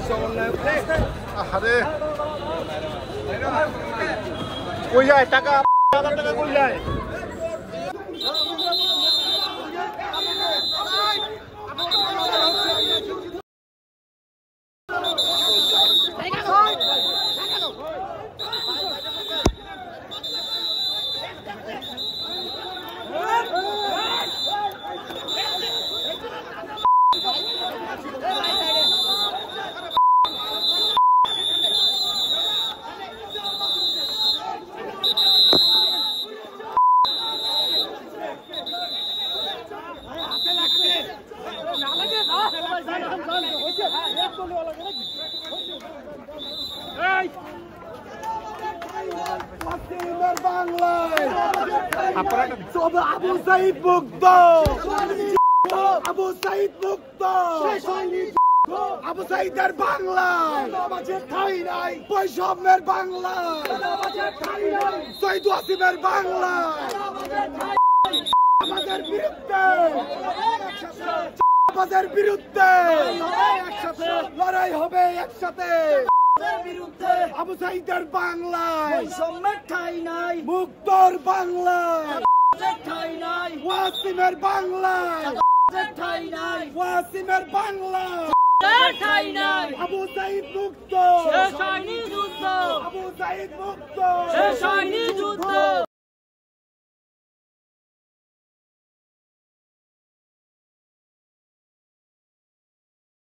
আরে কই যায় টাকা টাকা কই যায় আবু সাইদ মুক্ত আবু সাইদ মুক্ত আবু সাইদের বাংলায় ঠাই নাই বৈষম্যের বাংলায় শহীদ ওয়াসিমের বাংলায় আমাদের বিরুদ্ধে আমাদের বিরুদ্ধে লড়াই হবে একসাথে আবু সাইদের বাংলায় বৈষম্যের ঠাই নাই মুক্তর বাংলায় ঠাই নাই ওয়াসিমের বাংলায় ঠাই নাই ওয়াসিমের বাংলায় ঠাই নাই আবু সাইদ মুক্ত শেষ হয়নি যুদ্ধ আবু সাইদ মুক্ত শেষ হয়নি যুদ্ধ